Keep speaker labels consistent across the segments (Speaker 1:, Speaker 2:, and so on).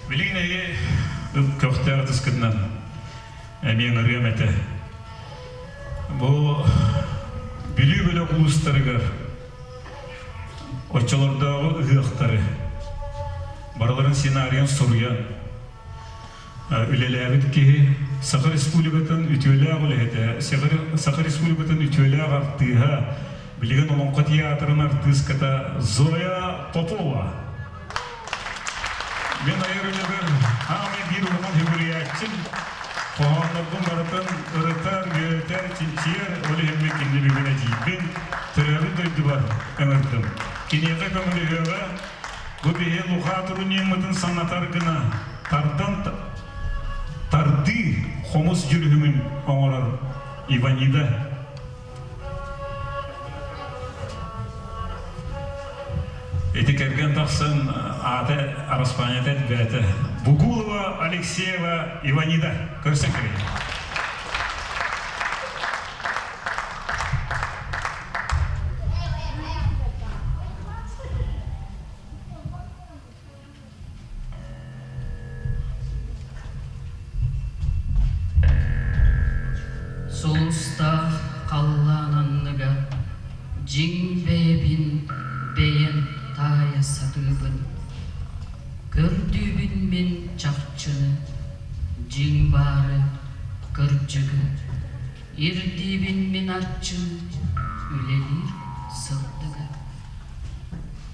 Speaker 1: Билигинеги көктер тускыннан мен ыргамете. Бу билүү улустарыгар очолордагы ыактары бараларын сценарийын суруян үлеләбит ки Сахар Республикатын үтүләг үләһәтә Сахар Республикатын үтүләг артыга билеген олонко театрын артистката Зоя Попова. Мен айырылыгын һәм бир урман хибриятчын Қоғамдардың баратын ұрытар, гөтер, чинчер, олы хемме кенде бігіне жейбін, түрәрі дөйді бар әмірдім. Кенеға көмілігі бұл бейе луға тұру неметін санатар гына тардан тарды хомыс жүргімін оңырар Иванида. Эти кәрген тақсын аты Араспанет әдбәті. Бугулова, Алексеева, Иванида. Көрсен көрейін.
Speaker 2: Соғыста қаллананныға жеңбебін бейін тая сатыбын. Көрдүбін мен чақчыны, жең бары көрчігі. Ердебін мен арчыны, үлелер сылдығы.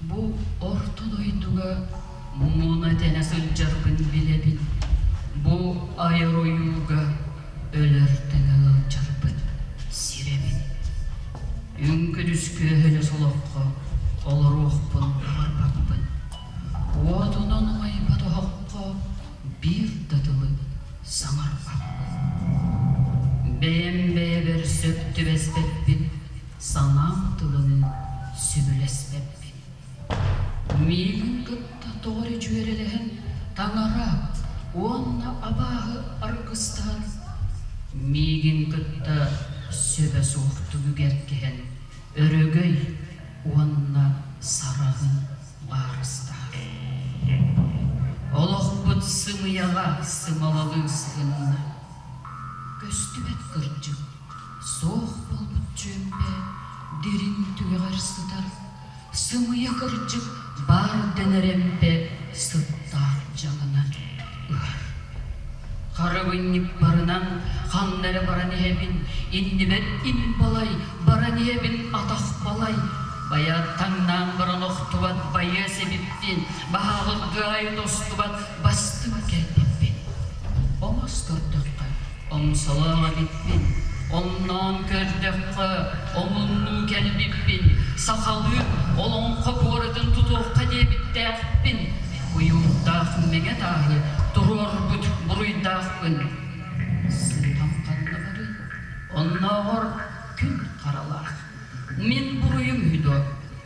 Speaker 2: Бұ ортын ойдуға мұна тәнәсіл жарбын білебін. Бұ айыр ойуға өліртін ылыл жарбын сиребін. Үңгі дүскі әлі солаққа олар оқпын барбақпын. Уатынан айбады хаққа бір дадылы саңар бақпын. Бәйім-бәйбір сөпті бәспеппін, санам тылын сүбілеспеппін. Мейгін күтті тоғыры жүйереліғін таңара, онна абағы арғыстар. Мейгін күтті сөбі соқты бүгеркеген, өрігөй онна сарағын барыстар. Олық бұт сымыяға сымалалың сығынна. Көсті бәт күрджік, соқ бол бұт жөмбе, дерін түге қарсыдар. Сымыя күрджік бар дәнерембе, сыттар жағынан ұр. Қарабыннік барынан қаннары баран ебін, иннібет ин балай, баран ебін атақ балай. Бая таңнан баран оқтубат бая себеппен, бағылғы ай достубат бастың кәлбеппен. Омас көрдіққа, омсалаға беппен, оннан көрдіққа, омынну кәлбеппен, сақалы олон қопорытын тұтуққа дебітті әқпен. Уйымдақ меңе тағы, тұрор бұт бұруйдақпын. Сылтам қанны бары, оннағыр күн қаралақ. Мен бұруым үйді,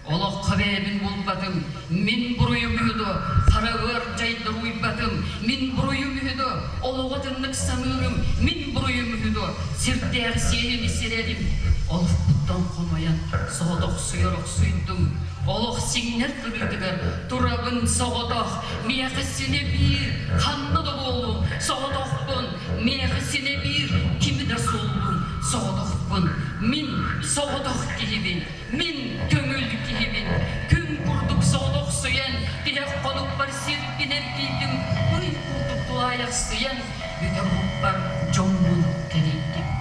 Speaker 2: олық қабәбін болбадым. Мен бұруым үйді, қарағыр жайдыр ұйбадым. Мен бұруым үйді, олығы тыннық самырым. Мен бұруым үйді, сірттер сенен есередім. Олық бұттан қомаян, соғдық сұйырық сұйдым. Олық сеңнер күрілдігір, тұрабын соғдық. Меқі сене бір, қанны да болым. Соғдықпын, меқі сене бір, кімі де солым. Соғдықпын, мен соғдық кейбін, мен көңіл кейбін. Күн құрдық соғдық сұян, білек қонық бар серпінен кейдің. Ой құрдық тұлаяқ сұян, бүдір бар жоңмын кәрейдім.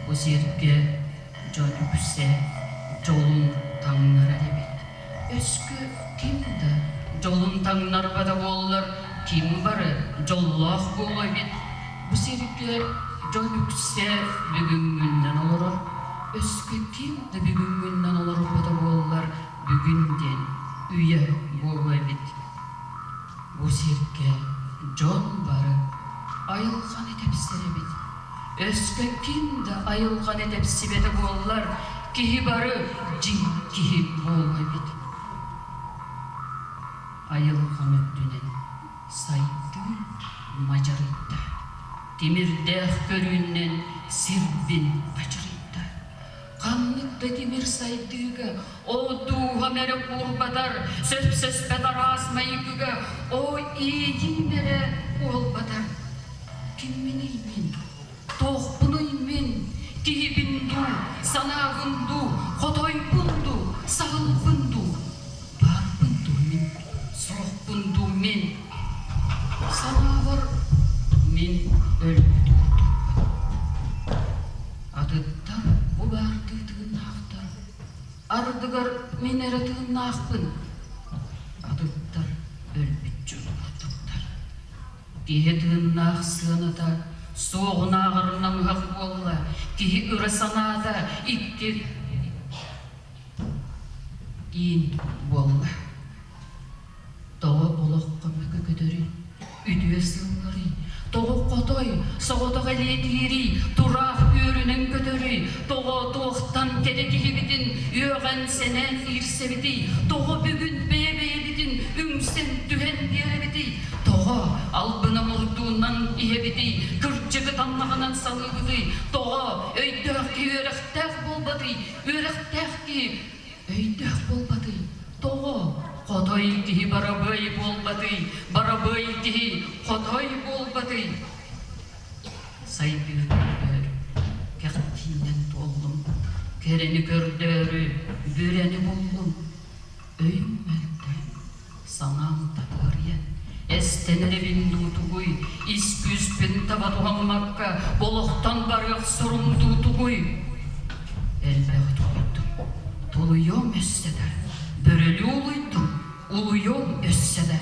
Speaker 2: Өзерге жон үксе, жолын таңнар әлебет. Өскі кімді жолын таңнар бада болылар, кім бары жоллақ болай бет. Өзерге жон үксе бүгін мүннен олырыр. Өскі кімді бүгін мүннен олырыр бада болылар, бүгінден үйе болай бет. Өзерге жон бары айылған етеп серебет. Өскі кімді айылған етеп себеті болылар, кейі бары жин кейі болай бет. Айылған өттінен сайттың мажарытта. Темірдәқ көрінен сирбін бачырытта. Қанны Аты темір сайдыға, о дуға мәрі құрбадар, сөп-сөспәдар асмайгыға, о иеди мәрі олбадар. Кіммені мен, тоқпыны мен, кейбінду, санағынду, қотойбынду, сағылбынду, барбынду мен, соқпынду мен, санағыр мен өлбіді құрдықпын. Адыттар бұл ардыдығын ақтар, ардығар мен әратығын ақпын. Адыттар өлбіт жүр құрдықтар. Кейдігін ақсығына да, соғын ағырынан ғақ болла, кей үрі санада иктер ин болла. Тоғы олыққа мүкі көдірі, үдіе сыллары, тоғы қотой, соғытық әлетері, тұрақ өрінің көдірі, тоғы тоқтан кедекігетін, өған сенен ирсебеті, тоғы бүгін бейбейдетін, үмсен түген деребеті, тоғы албыны мұлдуынан иебеті, күртчігі танмағынан салығыды, тоғы өйдөқке өріқтәқ болбады, өріқтәқке өйдөқ болбады, тоғы қотой кей барабай болбады, барабай кей қотой болбады. Сайбыр көрдер, кәқтинен толым, керені көрдері, бүрені болым, өйім әлді, санам татырен, әстенері біндутугуй, искүспен табатуғаммаққа, болықтан барық сұрымдутугуй. Әлбәғі тұғыттым, тұлыйом өсседі, бөрілі ұлыйдым, ұлыйом өсседі.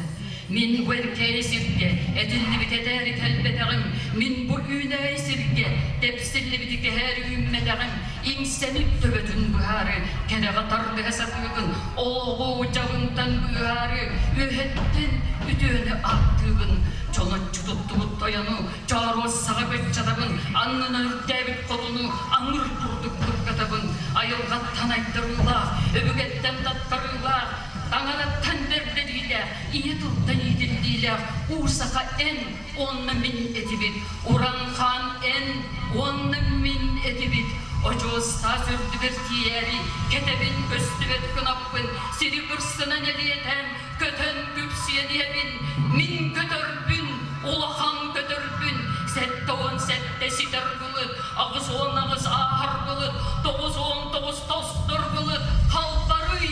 Speaker 2: Мен өркәй сірге, әділі бітетәрі кәлбетәғім, мен бұл үйнәй сірге, тәпсілі бітеке әрі үммәдәғім, иңсәніп төбетін бұхары, кәріғатарды әсатығын, олығы жағынтан бұхары, өйеттен үтөні аттығын, чонатчы тұттығыт таяну, чару саға көт жатағын, аннын өрдәбіт қотыну, аңыр құрдық құрқатағын, айылғат танайттырылақ, өбігеттен таттырылақ, аңалаттан бердедейлі, ие тұлттан еділдейлі, ұсақа ән, онны мен әдебет, ұранған ән, онны мен әдебет, Ожоста сүрдігір тиері, кетебін өстібет күнаппын, сері бұрсынан әлиетен, көтін күпсиен ебін, мен көтірбін, олақан көтірбін, сәтті он сәтті ситер бұлыт, ағыз он ағыз ағыр бұлыт, тоғыз он тоғыз тостыр бұлыт, қалбарый,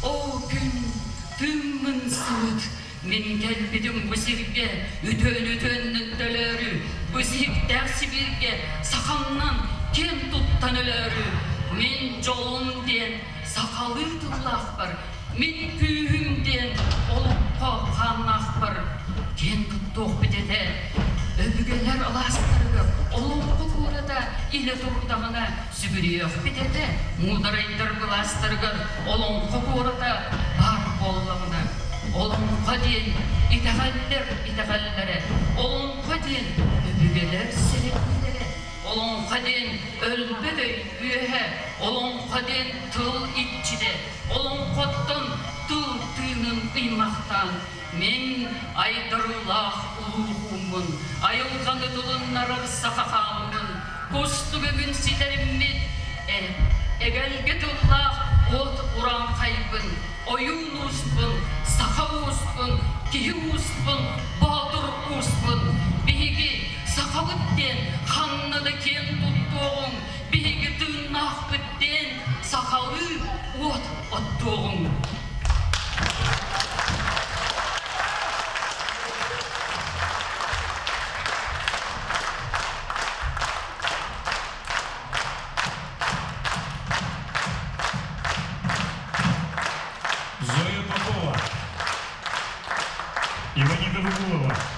Speaker 2: о күн, түмін сұлыт, мен кәлбедім бұсirге, үтөн-үтөннің төлері, бұсик дәрсі бірге, сақамнан, кен тұттан өлері, мен жолым ден, сақалы тұллақ бар, мен күйім ден, олыққа қанақ бар, кен тұттық бітеді, өбігелер аластырғы, олыққа көреді, илі тұрдағына сүгірек бітеді, мұдарайдыр бұластырғыр, олыққа көреді, бар болығына, олыққа ден, итағаллері, олыққа ден, өбігелер сіретіндері, олонға ден өлбеді үйе, олонға ден тыл итчіде, олонғаттан тыл түйінің ұймақтан. Мен айдырылақ ұлығымын, айылғаны тұлыннарыр сақақалымын, көсті бүгін ситеріммет, әгәлге тұллақ от ұран қайбын, ойын ұспын, сақа ұспын, кейі ұспын, батыр ұспын, бейге сақалыттен, қаннады кен тұттуғын, бейгі түннақ біттен, сақалы от оттуғын.
Speaker 1: Зоя Попова, Иванида Вугулова.